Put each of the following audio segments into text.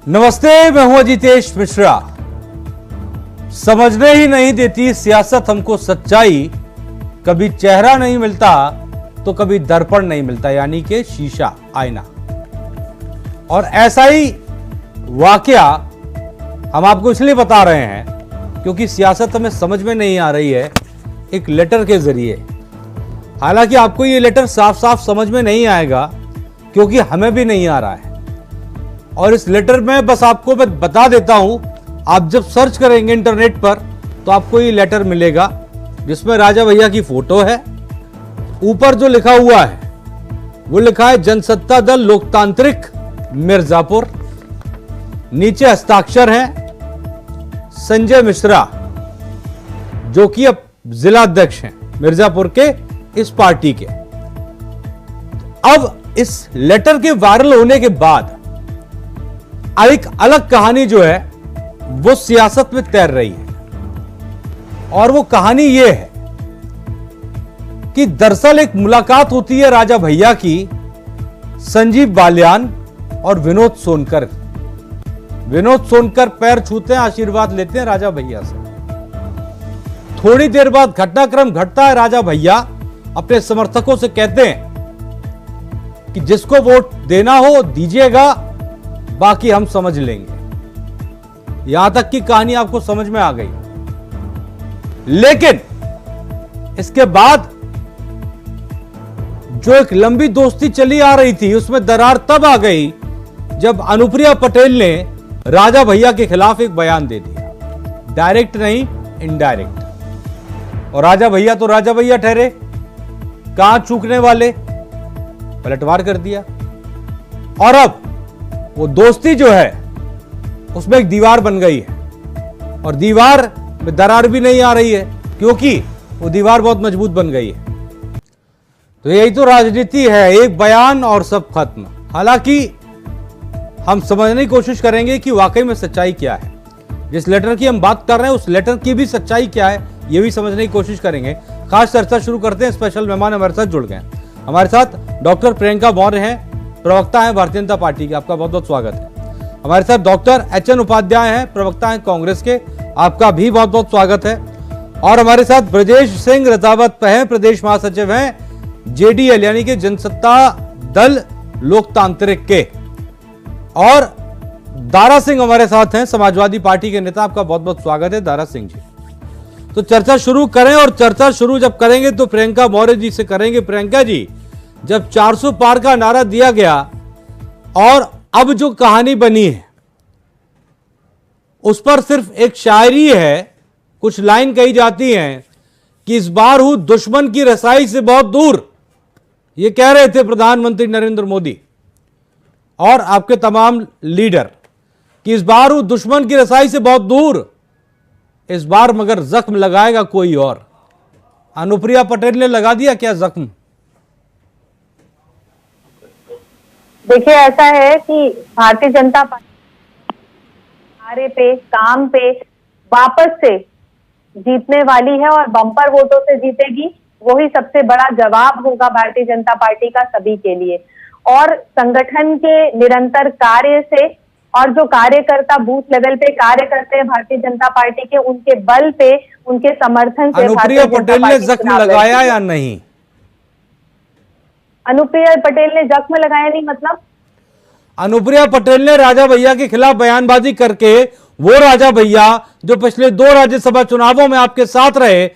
नमस्ते, मैं हूं अजितेश मिश्रा। समझने ही नहीं देती सियासत हमको सच्चाई, कभी चेहरा नहीं मिलता तो कभी दर्पण नहीं मिलता, यानी कि शीशा, आईना। और ऐसा ही वाकया हम आपको इसलिए बता रहे हैं क्योंकि सियासत हमें समझ में नहीं आ रही है एक लेटर के जरिए। हालांकि आपको ये लेटर साफ साफ समझ में नहीं आएगा क्योंकि हमें भी नहीं आ रहा है। और इस लेटर में बस आपको मैं बता देता हूं, आप जब सर्च करेंगे इंटरनेट पर तो आपको ये लेटर मिलेगा जिसमें राजा भैया की फोटो है। ऊपर जो लिखा हुआ है वो लिखा है जनसत्ता दल लोकतांत्रिक मिर्जापुर। नीचे हस्ताक्षर हैं संजय मिश्रा, जो कि अब जिला अध्यक्ष हैं मिर्जापुर के इस पार्टी के। अब इस लेटर के वायरल होने के बाद एक अलग कहानी जो है वो सियासत में तैर रही है। और वो कहानी ये है कि दरअसल एक मुलाकात होती है राजा भैया की संजीव बालियान और विनोद सोनकर। विनोद सोनकर पैर छूते हैं, आशीर्वाद लेते हैं राजा भैया से। थोड़ी देर बाद घटनाक्रम घटता है। राजा भैया अपने समर्थकों से कहते हैं कि जिसको वोट देना हो दीजिएगा, बाकी हम समझ लेंगे। यहां तक की कहानी आपको समझ में आ गई। लेकिन इसके बाद जो एक लंबी दोस्ती चली आ रही थी उसमें दरार तब आ गई जब अनुप्रिया पटेल ने राजा भैया के खिलाफ एक बयान दे दिया। डायरेक्ट नहीं, इनडायरेक्ट। और राजा भैया तो राजा भैया ठहरे, कहां चूकने वाले, पलटवार कर दिया। और अब वो दोस्ती जो है उसमें एक दीवार बन गई है और दीवार में दरार भी नहीं आ रही है क्योंकि वो दीवार बहुत मजबूत बन गई है। तो यही तो राजनीति है, एक बयान और सब खत्म। हालांकि हम समझने की कोशिश करेंगे कि वाकई में सच्चाई क्या है। जिस लेटर की हम बात कर रहे हैं उस लेटर की भी सच्चाई क्या है ये भी समझने की कोशिश करेंगे। खास चर्चा शुरू करते हैं। स्पेशल मेहमान हमारे साथ जुड़ गए। हमारे साथ डॉक्टर प्रियंका मौर्य हैं, प्रवक्ता हैं भारतीय जनता पार्टी के। आपका बहुत बहुत स्वागत है। हमारे साथ डॉक्टर एच.एन. उपाध्याय हैं, प्रवक्ता हैं कांग्रेस के। आपका भी बहुत बहुत स्वागत है। और हमारे साथ ब्रजेश सिंह रजावत हैं, प्रदेश महासचिव हैं जेडीएल यानी कि जनसत्ता दल लोकतांत्रिक के। और दारा सिंह हमारे साथ हैं, समाजवादी पार्टी के नेता। आपका बहुत बहुत स्वागत है दारा सिंह जी। तो चर्चा शुरू करें। और चर्चा शुरू जब करेंगे तो प्रियंका मौर्य जी से करेंगे। प्रियंका जी, जब 400 पार का नारा दिया गया और अब जो कहानी बनी है उस पर सिर्फ एक शायरी है, कुछ लाइन कही जाती हैं कि इस बार हूं दुश्मन की रसाई से बहुत दूर। ये कह रहे थे प्रधानमंत्री नरेंद्र मोदी और आपके तमाम लीडर कि इस बार हूं दुश्मन की रसाई से बहुत दूर, इस बार मगर जख्म लगाएगा कोई और। अनुप्रिया पटेल ने लगा दिया क्या जख्म? देखिए, ऐसा है कि भारतीय जनता पार्टी कार्य पे, काम पे वापस से जीतने वाली है और बम्पर वोटों से जीतेगी। वही सबसे बड़ा जवाब होगा भारतीय जनता पार्टी का सभी के लिए। और संगठन के निरंतर कार्य से और जो कार्यकर्ता बूथ लेवल पे कार्य करते हैं भारतीय जनता पार्टी के, उनके बल पे, उनके समर्थन से अनुप्रिया पटेल ने जख्म लगाया या नहीं? अनुप्रिया पटेल ने जख्म लगाया नहीं मतलब? अनुप्रिया पटेल ने राजा भैया के खिलाफ बयानबाजी करके, वो राजा भैया जो पिछले 2 राज्यसभा चुनावों में आपके साथ रहे,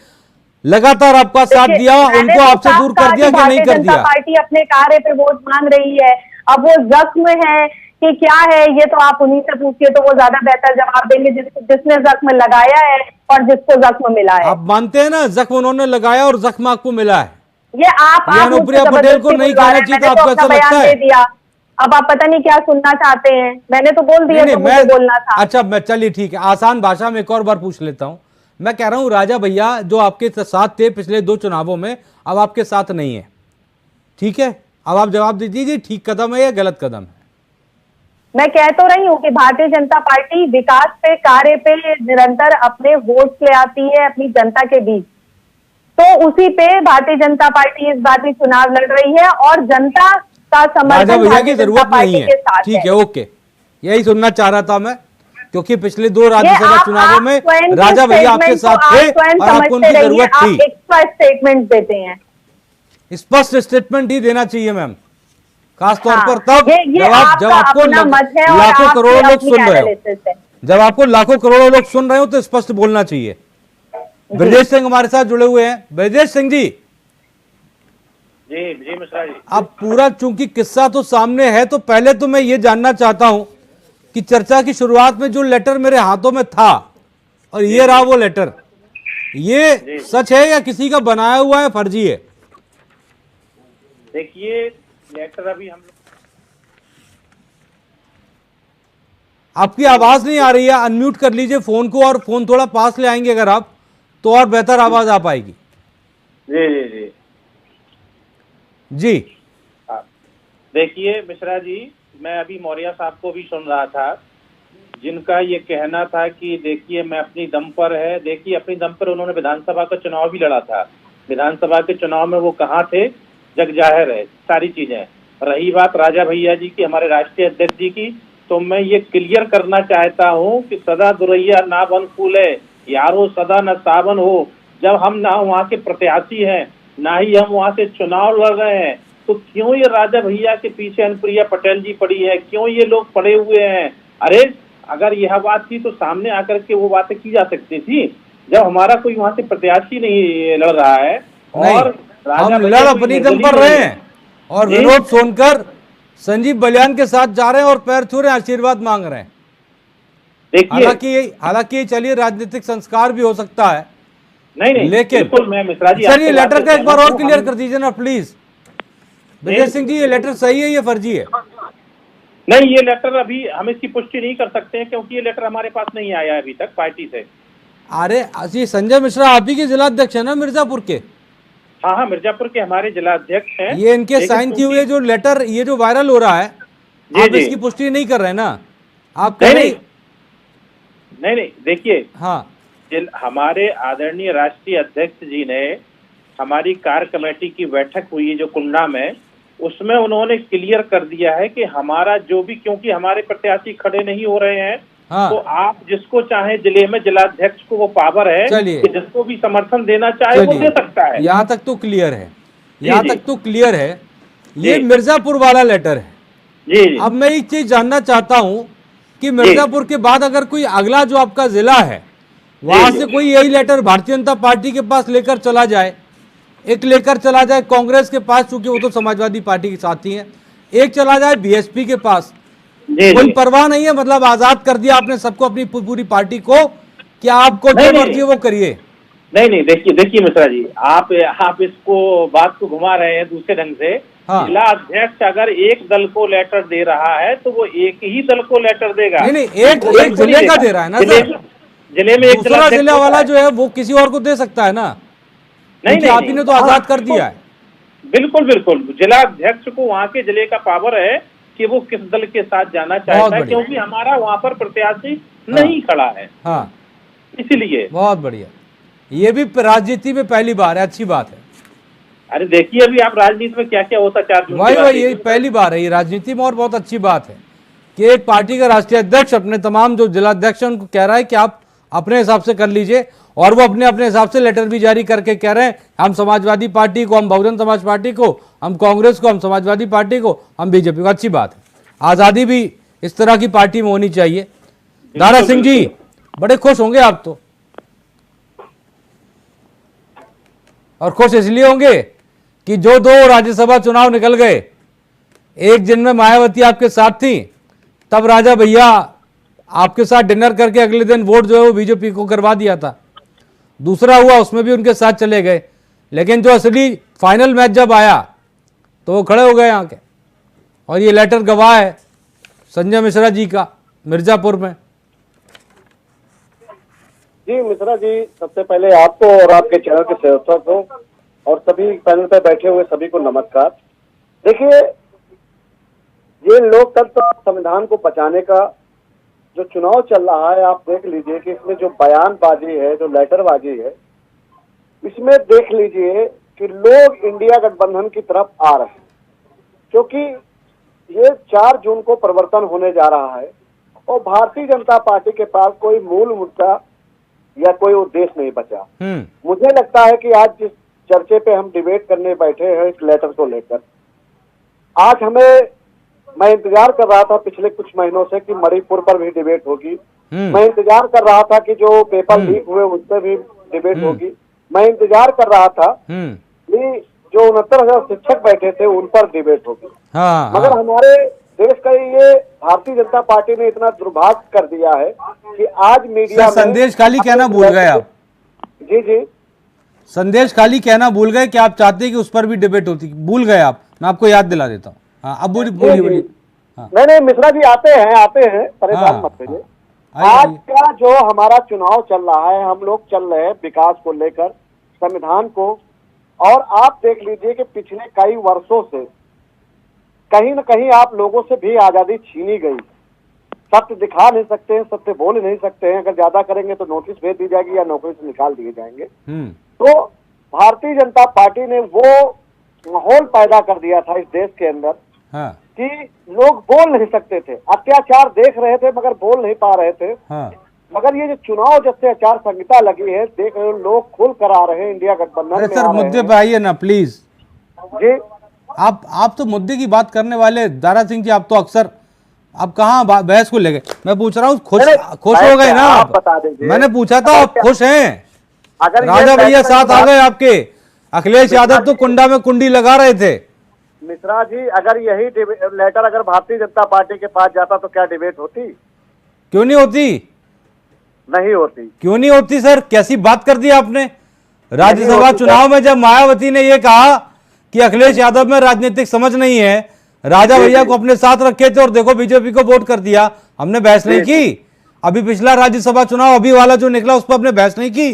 लगातार आपका साथ दिया, उनको आपसे दूर कर दिया कि नहीं कर दिया? पार्टी अपने कार्य पे वोट मांग रही है। अब वो जख्म है कि क्या है ये तो आप उन्हीं से पूछिए, तो वो ज्यादा बेहतर जवाब देंगे जिसने जख्म लगाया है और जिसको जख्म मिला है। आप मानते हैं ना जख्म उन्होंने लगाया और जख्म आपको मिला है? ये आप अनुप्रिया पटेल को नहीं कहना चाहिए था, आपको ऐसा लगता है? अब आप पता नहीं क्या सुनना चाहते हैं। मैंने तो बोल दिया जो मुझे बोलना था। अच्छा, मैं चलिए ठीक है, आसान भाषा में एक और बार पूछ लेता हूं। मैं कह रहा हूं राजा भैया जो आपके साथ थे पिछले 2 चुनावों में, अब आपके साथ नहीं है, ठीक है? अब आप जवाब दीजिए, ठीक कदम है या गलत कदम है? मैं कह तो रही हूँ कि भारतीय जनता पार्टी विकास पे, कार्य पे निरंतर अपने वोट ले आती है अपनी जनता के बीच। तो उसी पे भारतीय जनता पार्टी इस बार भी चुनाव लड़ रही है और जनता का समर्थन भैया की जरूरत नहीं है। ठीक है, ओके। यही सुनना चाह रहा था मैं, क्योंकि पिछले 2 ये राज्यसभा आप चुनावों में स्वयं के राजा भैया आपके स्टेटमेंट को साथ थे आप स्वयं और आपको समझते उनकी रहिए, जरूरत आप थी। एक स्टेटमेंट देते हैं। स्पष्ट स्टेटमेंट ही देना चाहिए मैम, खासतौर पर तब ये जब आपका आपको अपना मत है और लाखों आपकी करोड़ों लोग अपनी सुन रहे हो। एनालिसिस है। जब आपको लाखों करोड़ों लोग सुन रहे हो तो स्पष्ट बोलना चाहिए। ब्रजेश सिंह हमारे साथ जुड़े हुए हैं। ब्रजेश सिंह जी, जी मिश्रा जी। अब पूरा चूंकि किस्सा तो सामने है, तो पहले तो मैं ये जानना चाहता हूं कि चर्चा की शुरुआत में जो लेटर मेरे हाथों में था और ये रहा वो लेटर, ये सच है या किसी का बनाया हुआ है, फर्जी है? देखिए, लेटर अभी हम लोग, आपकी आवाज नहीं आ रही है, अनम्यूट कर लीजिए फोन को और फोन थोड़ा पास ले आएंगे अगर आप, तो और बेहतर आवाज आ पाएगी। जी जी जी जी हाँ। देखिए मिश्रा जी, मैं अभी मौर्य साहब को भी सुन रहा था, जिनका ये कहना था कि देखिए मैं अपनी दम पर है। देखिए अपनी दम पर उन्होंने विधानसभा का चुनाव भी लड़ा था। विधानसभा के चुनाव में वो कहाँ थे, जग जाहिर है सारी चीजें। रही बात राजा भैया जी की, हमारे राष्ट्रीय अध्यक्ष जी की, तो मैं ये क्लियर करना चाहता हूँ कि सदा दुरैया ना बन फूले, यारो सदा न सावन हो। जब हम ना वहाँ के प्रत्याशी हैं, ना ही हम वहाँ से चुनाव लड़ रहे हैं, तो क्यों ये राजा भैया के पीछे अनुप्रिया पटेल जी पड़ी है, क्यों ये लोग पड़े हुए हैं? अरे अगर यह बात थी तो सामने आकर के वो बातें की जा सकती थी, जब हमारा कोई वहाँ से प्रत्याशी नहीं लड़ रहा है। और हम लड़ अपनी दम पर रहे हैं और विनोद सोनकर संजीव बलियान के साथ जा रहे हैं और पैर छू रहे हैं, आशीर्वाद मांग रहे हैं। हालांकि चलिए राजनीतिक संस्कार भी हो सकता है, नहीं लेकिन बिल्कुल मैं मिश्रा जी, सर ये लेटर का एक बार और क्लियर कर दीजिए ना प्लीज। ब्रजेश सिंह जी, ये लेटर सही है या फर्जी है? नहीं, ये लेटर अभी हम इसकी पुष्टि नहीं कर सकते हैं, क्योंकि ये लेटर हमारे पास नहीं आया है अभी तक पार्टी से। अरे संजय मिश्रा आप ही के जिला अध्यक्ष है ना मिर्जापुर के? हाँ, मिर्जापुर के हमारे जिला अध्यक्ष हैं। ये इनके साइन किए हुए जो लेटर ये जो वायरल हो रहा है, आप इसकी पुष्टि नहीं कर रहे हैं ना? आप नहीं देखिए, हाँ, हमारे आदरणीय राष्ट्रीय अध्यक्ष जी ने, हमारी कार्य कमेटी की बैठक हुई जो कुंडा में, उसमें उन्होंने क्लियर कर दिया है कि हमारा जो भी, क्योंकि हमारे प्रत्याशी खड़े नहीं हो रहे हैं, हाँ, तो आप जिसको चाहे जिले में जिलाध्यक्ष को वो पावर है कि जिसको भी समर्थन देना चाहे वो दे सकता है। यहाँ तक तो क्लियर है, यहाँ तक तो क्लियर है। ये मिर्जापुर वाला लेटर है। जी। अब मैं एक चीज जानना चाहता हूँ कि मिर्जापुर के बाद अगर कोई अगला जो आपका जिला है वहां से कोई यही लेटर भारतीय जनता पार्टी के पास लेकर चला जाए, एक लेकर चला जाए कांग्रेस के पास, चूंकि वो तो समाजवादी पार्टी के साथी हैं, एक चला जाए बीएसपी के पास, कोई परवाह नहीं है? मतलब आजाद कर दिया आपने सबको, अपनी पूरी पार्टी को, कि आपको जो मर्जी वो करिए। नहीं देखिए मिश्रा जी, आप इसको बात को घुमा रहे हैं दूसरे ढंग से। हाँ। जिला अध्यक्ष अगर एक दल को लेटर दे रहा है तो वो एक ही दल को लेटर देगा। नहीं एक जिले का दे रहा है ना सर, जिले में एक दूसरा जिला वाला जो है वो किसी और को दे सकता है ना? नहीं, आप ही ने तो आजाद कर दिया है। बिल्कुल जिला अध्यक्ष को वहाँ के जिले का पावर है कि वो किस दल के साथ जाना चाहता है, क्योंकि हमारा वहाँ पर प्रत्याशी नहीं खड़ा है। हाँ, इसीलिए। बहुत बढ़िया, ये भी राजनीति में पहली बार है, अच्छी बात है। अरे देखिए अभी आप राजनीति में क्या क्या होता है, वही ये पहली बार है ये राजनीति में, और बहुत अच्छी बात है कि एक पार्टी का राष्ट्रीय अध्यक्ष अपने तमाम जो जिला अध्यक्ष हैं उनको कह रहा है कि आप अपने हिसाब से कर लीजिए, और वो अपने हिसाब से लेटर भी जारी करके कह रहे हैं हम समाजवादी पार्टी को, हम बहुजन समाज पार्टी को, हम कांग्रेस को, हम समाजवादी पार्टी को, हम बीजेपी को। अच्छी बात है, आजादी भी इस तरह की पार्टी में होनी चाहिए। दारा सिंह जी बड़े खुश होंगे आप तो, और खुश इसलिए होंगे कि जो 2 राज्यसभा चुनाव निकल गए, एक जिनमें मायावती आपके साथ थी, तब राजा भैया आपके साथ डिनर करके अगले दिन वोट जो है वो बीजेपी को करवा दिया था। दूसरा हुआ उसमें भी उनके साथ चले गए, लेकिन जो असली फाइनल मैच जब आया तो वो खड़े हो गए यहाँ के, और ये लेटर गवाह है संजय मिश्रा जी का मिर्जापुर में। जी मिश्रा जी, सबसे पहले आपको और आपके चैनल के सहयोगियों को और सभी पैनल पर बैठे हुए सभी को नमस्कार। देखिए, ये लोकतंत्र संविधान को बचाने का जो चुनाव चल रहा है, आप देख लीजिए कि इसमें जो बयानबाजी है, जो लेटरबाजी है, इसमें देख लीजिए कि लोग इंडिया गठबंधन की तरफ आ रहे हैं, क्योंकि ये 4 जून को परिवर्तन होने जा रहा है। और भारतीय जनता पार्टी के पास कोई मूल मुद्दा या कोई उद्देश्य नहीं बचा। मुझे लगता है कि आज जिस चर्चे पे हम डिबेट करने बैठे हैं इस लेटर को लेकर, आज मैं इंतजार कर रहा था पिछले कुछ महीनों से कि मणिपुर पर भी डिबेट होगी। मैं इंतजार कर रहा था कि जो पेपर लीक हुए उस पर भी डिबेट होगी। मैं इंतजार कर रहा था कि जो 69,000 शिक्षक बैठे थे उन पर डिबेट होगी। मगर हमारे देश का ये भारतीय जनता पार्टी ने इतना दुर्भाग्य कर दिया है कि आज मीडिया में संदेश खाली कहना भूल गए आप। जी संदेश खाली कहना भूल गए कि आप चाहते हैं कि उस पर भी डिबेट होती, भूल गए आप। मैं आपको याद दिला देता हूँ। हाँ, अब बोलिए। नहीं मिश्रा जी आते हैं, परेशान मत करिए। आज का जो हमारा चुनाव चल रहा है, हम लोग चल रहे हैं विकास को लेकर, संविधान को, और आप देख लीजिए कि पिछले कई वर्षों से कहीं न कहीं आप लोगों से भी आजादी छीनी गई। सत्य दिखा नहीं सकते हैं, सत्य बोल नहीं सकते हैं। अगर ज्यादा करेंगे तो नोटिस भेज दी जाएगी या नौकरी से निकाल दिए जाएंगे। तो भारतीय जनता पार्टी ने वो माहौल पैदा कर दिया था इस देश के अंदर कि लोग बोल नहीं सकते थे, अत्याचार देख रहे थे मगर बोल नहीं पा रहे थे। मगर ये जो चुनाव जब से आचार संहिता लगी है, देख रहे हो लोग खुल कर आ रहे हैं, इंडिया गठबंधन में। सर मुद्दे पे आइए ना प्लीज जी। आप तो मुद्दे की बात करने वाले दारा सिंह जी, आप तो अक्सर आप कहाँ बहस को ले गए। मैं पूछ रहा हूँ खुश हो गए ना आप? बता दीजिए। मैंने पूछा था आप खुश हैं? अगर राजा भैया साथ आ गए आपके, अखिलेश यादव तो कुंडा में कुंडी लगा रहे थे। मिश्रा जी, अगर यही लेटर अगर भारतीय जनता पार्टी के पास जाता तो क्या डिबेट होती? क्यों नहीं होती? नहीं होती। क्यों नहीं होती सर? कैसी बात कर दी आपने। राज्यसभा चुनाव में जब मायावती ने यह कहा कि अखिलेश यादव में राजनीतिक समझ नहीं है, राजा भैया को अपने साथ रखे थे और देखो बीजेपी को वोट कर दिया, हमने बहस नहीं की। अभी पिछला राज्यसभा चुनाव अभी वाला जो निकला उस पर हमने बहस नहीं की।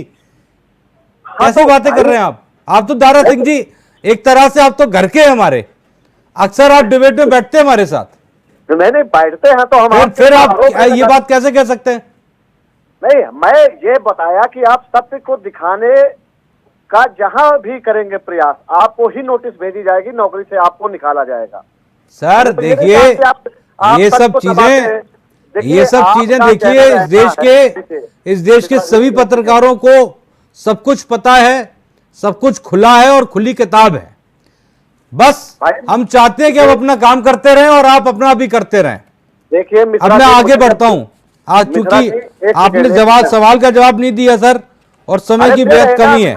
कैसी बातें कर रहे हैं आप तो दारा सिंह जी एक तरह से आप तो घर के हमारे, अक्सर आप डिबेट में बैठते हैं हमारे साथ। नहीं बैठते हैं तो हम फिर आप ये बात कैसे कह सकते हैं? नहीं, मैं ये बताया कि आप सत्य को दिखाने का जहां भी करेंगे प्रयास, आपको ही नोटिस भेजी जाएगी, नौकरी से आपको निकाला जाएगा। सर देखिए ये सब चीजें देखिए, इस देश के सभी पत्रकारों को सब कुछ पता है, सब कुछ खुला है और खुली किताब है। बस हम चाहते हैं कि हम अपना काम करते रहें और आप अपना भी करते रहें। देखिए अब मैं आगे बढ़ता हूं आज, क्योंकि आपने सवाल का जवाब नहीं दिया सर और समय की बेहद कमी है।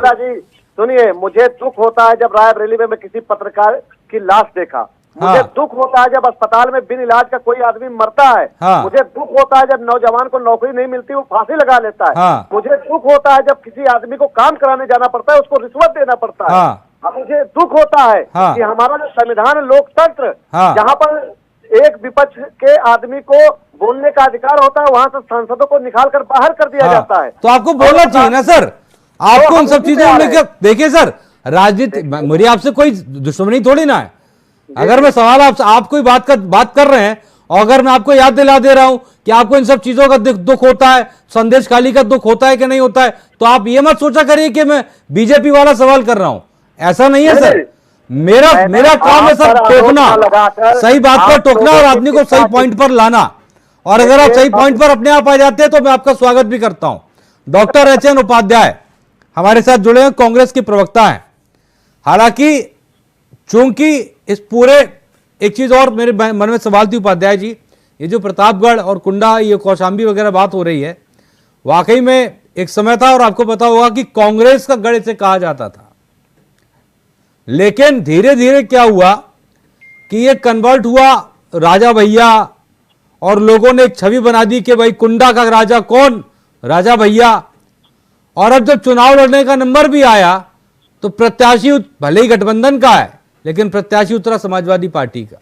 सुनिए, मुझे दुख होता है जब रायबरेली में मैं किसी पत्रकार की लाश देखा। मुझे दुख होता है जब अस्पताल में बिन इलाज का कोई आदमी मरता है। मुझे दुख होता है जब नौजवान को नौकरी नहीं मिलती, वो फांसी लगा लेता है। मुझे दुख होता है जब किसी आदमी को काम कराने जाना पड़ता है, उसको रिश्वत देना पड़ता है। मुझे दुख होता है कि हमारा जो संविधान लोकतंत्र, जहाँ पर एक विपक्ष के आदमी को बोलने का अधिकार होता है, वहां से सांसदों को निकाल कर बाहर कर दिया जाता है। तो आपको बोलना चाहिए ना सर, आपको उन सब चीजों को लेकर। देखिए सर, राजनीति मेरी आपसे कोई दुश्मनी थोड़ी ना है। अगर मैं सवाल आप कोई बात कर रहे हैं और अगर मैं आपको याद दिला दे रहा हूं कि आपको इन सब चीजों का दुख होता है, संदेश खाली का दुख होता है कि नहीं होता है, तो आप ये मत सोचा करिए कि मैं बीजेपी वाला सवाल कर रहा हूं। ऐसा नहीं है सर। मेरा काम है सर टोकना, सही बात पर टोकना और आदमी को सही पॉइंट पर लाना। और अगर आप सही पॉइंट पर अपने आप आ जाते हैं तो मैं आपका स्वागत भी करता हूं। Doctor H.N.. उपाध्याय हमारे साथ जुड़े हैं, कांग्रेस के प्रवक्ता हैं। हालांकि चूंकि इस पूरे एक चीज और मेरे मन में सवाल थी उपाध्याय जी, ये जो प्रतापगढ़ और कुंडा, ये कौशाम्बी वगैरह बात हो रही है, वाकई में एक समय था और आपको पता होगा कि कांग्रेस का गढ़ इसे कहा जाता था। लेकिन धीरे धीरे क्या हुआ कि ये कन्वर्ट हुआ राजा भैया, और लोगों ने एक छवि बना दी कि भाई कुंडा का राजा कौन? राजा भैया। और अब जब चुनाव लड़ने का नंबर भी आया तो प्रत्याशी भले ही गठबंधन का है लेकिन प्रत्याशी उतरा समाजवादी पार्टी का।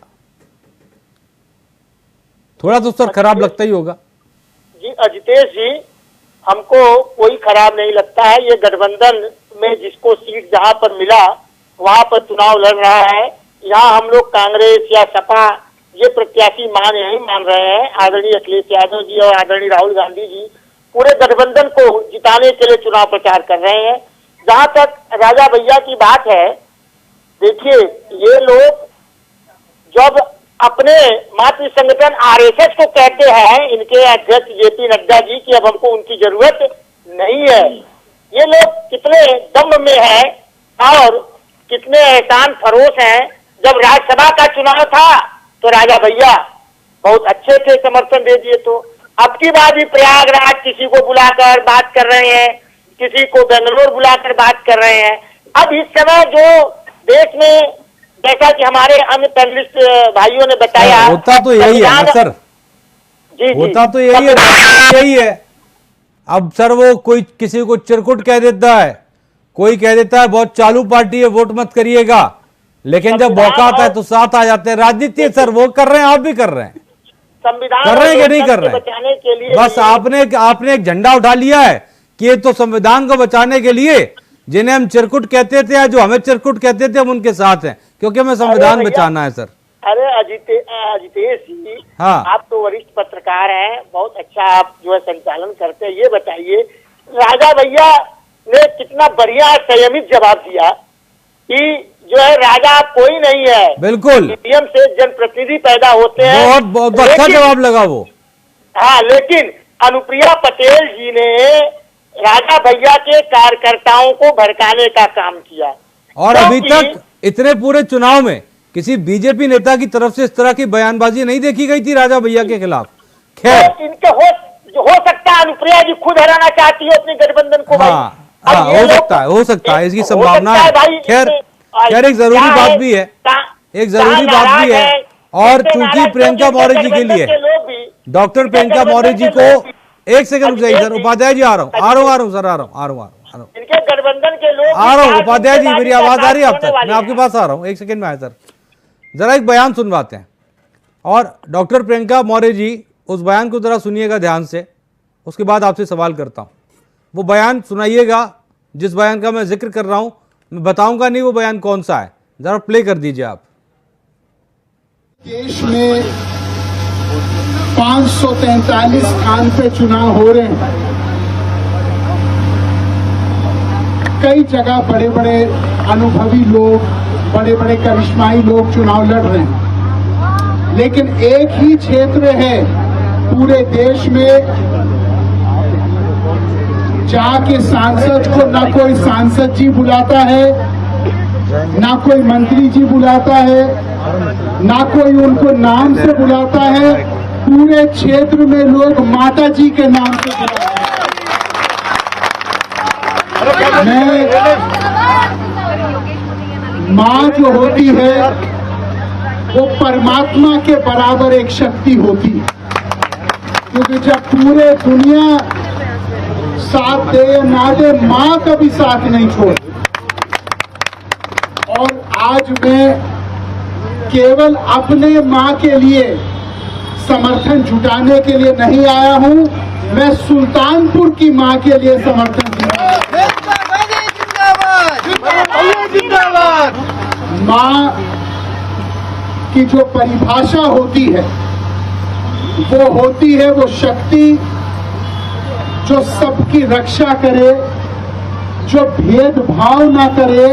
थोड़ा तो सर खराब लगता ही होगा। जी अजितेश जी, हमको कोई खराब नहीं लगता है। ये गठबंधन में जिसको सीट जहां पर मिला वहां पर चुनाव लड़ रहा है। यहाँ हम लोग कांग्रेस या सपा ये प्रत्याशी नहीं मान रहे हैं। आदरणीय अखिलेश यादव जी और आदरणीय राहुल गांधी जी पूरे गठबंधन को जिताने के लिए चुनाव प्रचार कर रहे हैं। जहां तक राजा भैया की बात है, देखिए ये लोग जब अपने मातृ संगठन आरएसएस को कहते हैं, इनके अध्यक्ष जेपी नड्डा जी, कि अब हमको उनकी जरूरत नहीं है। ये लोग कितने दम में हैं और कितने एहसान फरोश हैं। जब राज्यसभा का चुनाव था तो राजा भैया बहुत अच्छे थे, समर्थन दे दिए। तो अब की बार भी प्रयागराज किसी को बुलाकर बात कर रहे हैं, किसी को बेंगलोर बुलाकर बात कर रहे हैं। अब इस समय जो देश में, जैसा कि हमारे अन्य पैनलिस्ट भाइयों ने बताया, होता तो यही है ना सर, जी होता तो यही है। अब सर वो कोई किसी को चिरकुट कह देता है, कोई कह देता है बहुत चालू पार्टी है वोट मत करिएगा, लेकिन जब मौका आता है तो साथ आ जाते हैं। राजनीति है सर, वो कर रहे हैं, आप भी कर रहे हैं, संविधान कर रहे हैं कि नहीं कर रहे बचाने के लिए बस आपने एक झंडा उठा लिया है कि ये तो संविधान को बचाने के लिए, जिन्हें हम चिरकुट कहते थे या जो हमें चिरकुट कहते थे हम उनके साथ हैं, क्योंकि हमें संविधान बचाना है सर। अरे अजितेश जी, हाँ, आप तो वरिष्ठ पत्रकार हैं, बहुत अच्छा आप जो है संचालन करते हैं। ये बताइए, राजा भैया ने कितना बढ़िया संयमित जवाब दिया कि जो है राजा कोई नहीं है, बिल्कुल ईवीएम से जनप्रतिनिधि पैदा होते हैं। बहुत अच्छा जवाब लगा वो। हाँ, लेकिन अनुप्रिया पटेल जी ने राजा भैया के कार्यकर्ताओं को भड़काने का काम किया। और अभी तक इतने पूरे चुनाव में किसी बीजेपी नेता की तरफ से इस तरह की बयानबाजी नहीं देखी गई थी राजा भैया के खिलाफ। खैर, तो इनके हो सकता है अनुप्रिया जी खुद हराना चाहती है अपने गठबंधन को। हाँ, हो सकता है इसकी संभावना है। खैर एक जरूरी बात भी है, एक जरूरी बात भी है। और चूंकि प्रियंका मौर्य जी के लिए, डॉक्टर प्रियंका मौर्य जी को, एक सेकंड रुक जाइए सर, उपाध्याय जी आ रहा हूँ सर, आ रहा हूँ इनके गठबंधन के लोग आ रहा हूँ उपाध्याय जी, मेरी आवाज आ रही है आप तक? मैं आपके पास आ रहा हूँ, एक सेकंड में आया सर, जरा एक बयान सुनवाते हैं। और डॉक्टर प्रियंका मौर्य जी उस बयान को जरा सुनिएगा ध्यान से, उसके बाद आपसे सवाल करता हूँ। वो बयान सुनाइएगा जिस बयान का मैं जिक्र कर रहा हूँ, मैं बताऊंगा नहीं वो बयान कौन सा है, जरा प्ले कर दीजिए आप। देश में 543 स्थान पे चुनाव हो रहे हैं। कई जगह बड़े बड़े अनुभवी लोग, बड़े बड़े करिश्माई लोग चुनाव लड़ रहे हैं, लेकिन एक ही क्षेत्र है पूरे देश में जाके सांसद को ना कोई सांसद जी बुलाता है, ना कोई मंत्री जी बुलाता है, ना कोई उनको नाम से बुलाता है। पूरे क्षेत्र में लोग माता जी के नाम से बुलाते हैं। माँ जो होती है वो परमात्मा के बराबर एक शक्ति होती है, क्योंकि जब पूरे दुनिया साथ दे या ना दे, माँ कभी साथ नहीं छोड़ती। और आज मैं केवल अपने माँ के लिए समर्थन जुटाने के लिए नहीं आया हूँ, मैं सुल्तानपुर की माँ के लिए समर्थन जिंदाबाद। माँ की जो परिभाषा होती है वो होती है वो शक्ति जो सबकी रक्षा करे, जो भेदभाव ना करे,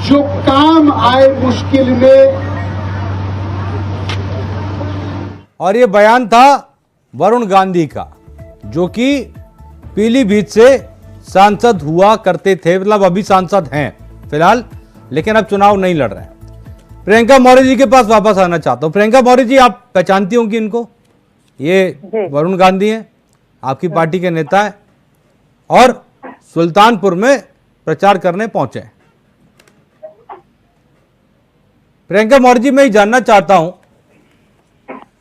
जो काम आए मुश्किल में। और ये बयान था वरुण गांधी का, जो कि पीलीभीत से सांसद हुआ करते थे, मतलब अभी सांसद हैं फिलहाल, लेकिन अब चुनाव नहीं लड़ रहे हैं। प्रियंका मौर्य जी के पास वापस आना चाहता हूं। प्रियंका मौर्य जी, आप पहचानती होंगी इनको, ये वरुण गांधी हैं, आपकी पार्टी के नेता है और सुल्तानपुर में प्रचार करने पहुंचे। प्रियंका मौर्य जी, मैं ये जानना चाहता हूं,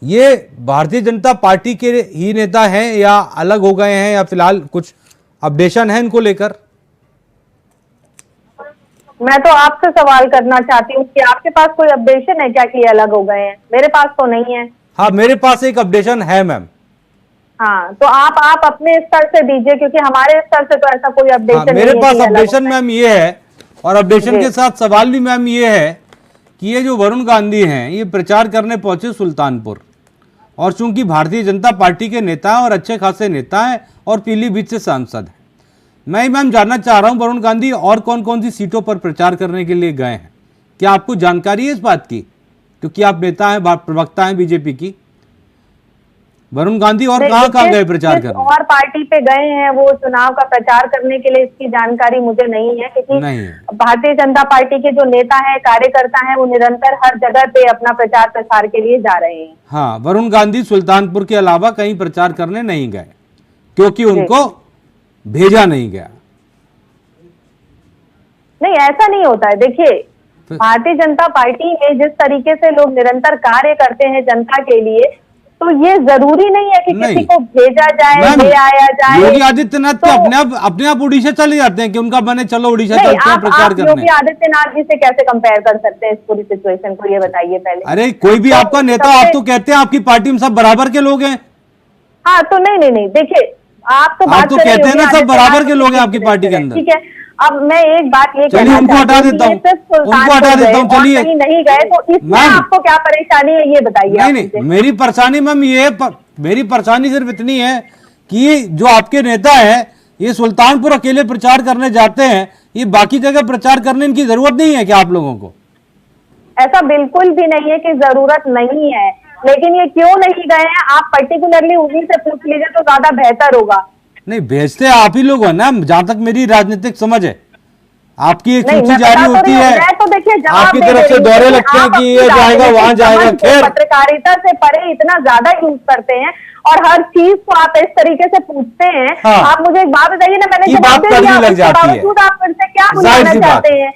ये भारतीय जनता पार्टी के ही नेता हैं या अलग हो गए हैं, या फिलहाल कुछ अपडेशन है इनको लेकर? मैं तो आपसे सवाल करना चाहती हूँ कि आपके पास कोई अपडेशन है क्या कि ये अलग हो गए हैं? मेरे पास तो नहीं है। हाँ, मेरे पास एक अपडेशन है मैम। हाँ, तो आप अपने स्तर से दीजिए, क्योंकि हमारे स्तर से तो ऐसा कोई अपडेशन मेरे नहीं पास है। अपडेशन मैम ये है, और अपडेशन के साथ सवाल भी मैम ये है कि ये जो वरुण गांधी हैं ये प्रचार करने पहुंचे सुल्तानपुर, और चूंकि भारतीय जनता पार्टी के नेता हैं और अच्छे खासे नेता हैं और पीलीभीत से सांसद हैं, मैं मैम जानना चाह रहा हूं वरुण गांधी और कौन कौन सी सीटों पर प्रचार करने के लिए गए हैं? क्या आपको जानकारी है इस बात की? क्योंकि आप नेता हैं, प्रवक्ता हैं बीजेपी की। वरुण गांधी और कहाँ गए प्रचार करने? और पार्टी पे गए हैं वो चुनाव का प्रचार करने के लिए, इसकी जानकारी मुझे नहीं है, क्योंकि भारतीय जनता पार्टी के जो नेता है, कार्यकर्ता हैं, वो निरंतर हर जगह पे अपना प्रचार प्रसार के लिए जा रहे हैं। हाँ, वरुण गांधी सुल्तानपुर के अलावा कहीं प्रचार करने नहीं गए क्योंकि उनको भेजा नहीं गया। नहीं, ऐसा नहीं होता है। देखिए, भारतीय जनता पार्टी में जिस तरीके से लोग निरंतर कार्य करते हैं जनता के लिए, तो ये जरूरी नहीं है कि किसी को भेजा जाए, ले आया जाए। योगी आदित्यनाथ तो अपने आप उड़ीसा चले जाते हैं कि उनका बने चलो उड़ीसा चलते हैं प्रचार करने। योगी आदित्यनाथ जी से कैसे कंपेयर कर सकते हैं इस पूरी सिचुएशन को, ये बताइए पहले। अरे कोई भी आपका नेता, आप तो कहते हैं आपकी पार्टी में सब बराबर के लोग हैं। हाँ, तो नहीं, देखिए, आप तो बात कहते हैं ना सब बराबर के लोग हैं आपकी पार्टी के अंदर। ठीक है, अब मैं एक बात ये चलिए उनको हटा देता हूँ, चलिए नहीं गए तो इसमें आपको क्या परेशानी है ये बताइए। नहीं, मेरी परेशानी मैम ये मेरी परेशानी सिर्फ इतनी है कि जो आपके नेता है ये सुल्तानपुर अकेले प्रचार करने जाते हैं, ये बाकी जगह प्रचार करने इनकी जरूरत नहीं है क्या आप लोगों को? ऐसा बिल्कुल भी नहीं है कि जरूरत नहीं है, लेकिन ये क्यों नहीं गए हैं आप पर्टिकुलरली उन्हीं से पूछ लीजिए तो ज्यादा बेहतर होगा। नहीं, भेजते आप ही लोग हो ना, जहां तक मेरी राजनीतिक समझ है। आपकी एक सूची जारी होती है, तो देखिए आपकी तरफ से दौरे लगते हैं कि ये जाएगा वहां जाएगा। खैर, पत्रकारिता से परे इतना ज्यादा यूज करते हैं और हर चीज को आप इस तरीके से पूछते हैं। हाँ। आप मुझे एक बात बताइए ना, मैंने बात करनी लग जाती है, आप मुझसे क्या बुलाना चाहते हैं?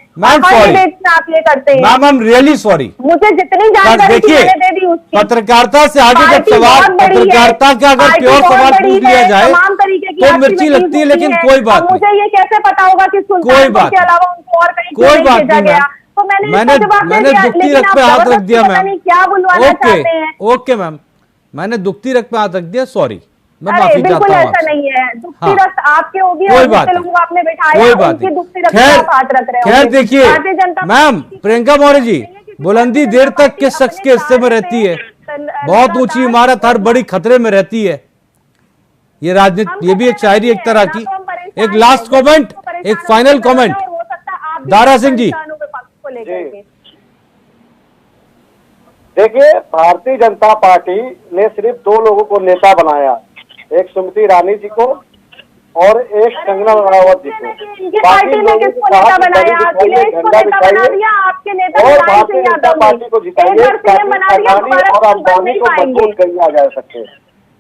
आप ये करते हैं। Ma'am, I am really sorry. मुझे जितनी जानकारी थी मैंने दे दी उसकी। पत्रकारिता से आगे जब सवाल, पत्रकारिता का अगर प्योर सवाल पूछ लिया जाए तमाम तरीके की तो मिर्ची लगती है, लेकिन कोई बात नहीं। मुझे ये कैसे पता होगा कि सुल्तानपुर के अलावा उनको और कहीं कोई बात भेजा गया? तो मैंने दुखती रख पे हाथ रख दिया मैम। क्या बुलवाना चाहते हैं? ओके मैम, मैंने दुखती रख पे हाथ रख दिया, सॉरी, मैं अरे माफी चाहता हूँ। बिल्कुल ऐसा नहीं है, दुखती रक्त आपके होगी, कोई और बात लोगों को आपने बिठाया, कोई बात उनकी नहीं। दुखती रक्त पे आप हाथ रख रहे हो। खैर देखिए भारतीय जनता मैम, प्रियंका मौर्य जी, बुलंदी देर तक किस शख्स के हिस्से में रहती है? बहुत ऊंची इमारत हर बड़ी खतरे में रहती है। ये राजनीति, ये भी एक शायरी एक तरह की। एक लास्ट कमेंट, एक फाइनल कमेंट, दारा सिंह जी। देखिए, भारतीय जनता पार्टी ने सिर्फ दो लोगों को नेता बनाया, एक स्मृति ईरानी जी को और एक कंगना रनावत जी को। पार्टी ने किसको नेता बनाया? अखिलेश को नेता बना दिया, आपके नेता और भारतीय जनता पार्टी को जिताइए और अम्बानी को मजबूत किया जा सके।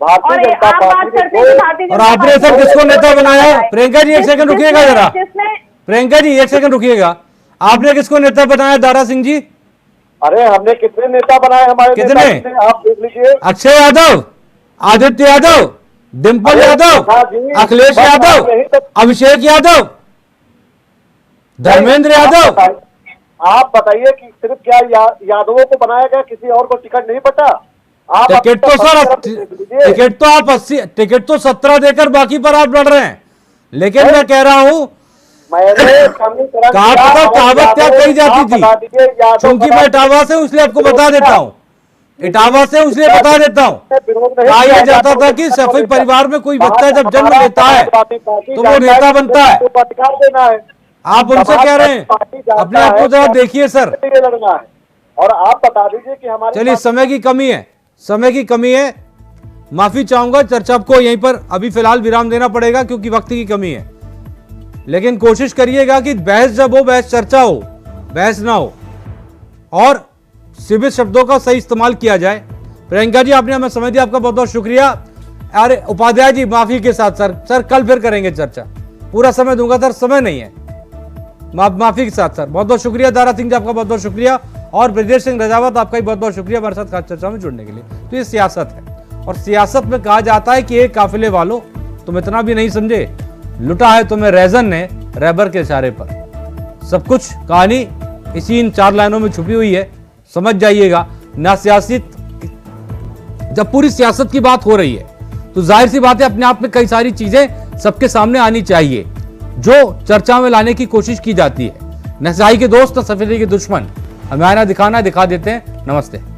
भारतीय जनता पार्टी और आपने सर किसको नेता बनाया? प्रियंका जी एक सेकंड रुकिएगा जरा, प्रियंका जी एक सेकंड रुकिएगा। आपने किसको नेता बनाया दारा सिंह जी? अरे हमने कितने नेता बनाए हमारे? कितने? आप देख लीजिए, अक्षय यादव, आदित्य यादव, डिम्पल यादव, अखिलेश यादव, अभिषेक यादव, धर्मेंद्र यादव। आप बताइए कि सिर्फ क्या यादवों को बनाया गया, किसी और को टिकट नहीं बचा? आप टिकट तो सर, टिकट तो आप 80, टिकट तो 17 देकर बाकी पर आप लड़ रहे हैं। लेकिन मैं कह रहा हूं, कहावत क्या कही जाती थी? क्योंकि मैं इटावा से हूं इसलिए आपको बता देता हूं, इटावा से इसलिए बता देता हूं। कहा यह जाता था कि सफेद परिवार में कोई बच्चा जब जन्म लेता है तो वो नेता बनता है। आप उनसे कह रहे हैं, अपने आप को जरा देखिए सर। और आप बता दीजिए कि हमारे, चलिए समय की कमी है, समय की कमी है, माफी चाहूंगा। चर्चा को यहीं पर अभी फिलहाल विराम देना पड़ेगा क्योंकि वक्त की कमी है। लेकिन कोशिश करिएगा कि बहस जब हो, बहस चर्चा हो, बहस ना हो और सीमित शब्दों का सही इस्तेमाल किया जाए। प्रियंका जी, आपने हमें समय दिया, आपका बहुत बहुत शुक्रिया। अरे उपाध्याय जी, माफी के साथ सर कल फिर करेंगे चर्चा, पूरा समय दूंगा सर, समय नहीं है, माफी के साथ सर। बहुत बहुत शुक्रिया दारा सिंह जी, आपका बहुत बहुत शुक्रिया। और ब्रजेश सिंह रजावत, आपका भी बहुत बहुत शुक्रिया हमारे साथ खास चर्चा में जुड़ने के लिए। तो ये सियासत है और सियासत में कहा जाता है कि एक काफिले वालों, तुम इतना भी नहीं समझे, लुटा है तुम्हें रैजन ने रैबर के इशारे पर। सब कुछ कहानी इसी इन 4 लाइनों में छुपी हुई है, समझ जाइएगा। ना सियासत, जब पूरी सियासत की बात हो रही है तो जाहिर सी बात है अपने आप में कई सारी चीजें सबके सामने आनी चाहिए जो चर्चा में लाने की कोशिश की जाती है। न स्याही के दोस्त न सफेदी के दुश्मन, हमें आना दिखाना दिखा देते हैं। नमस्ते।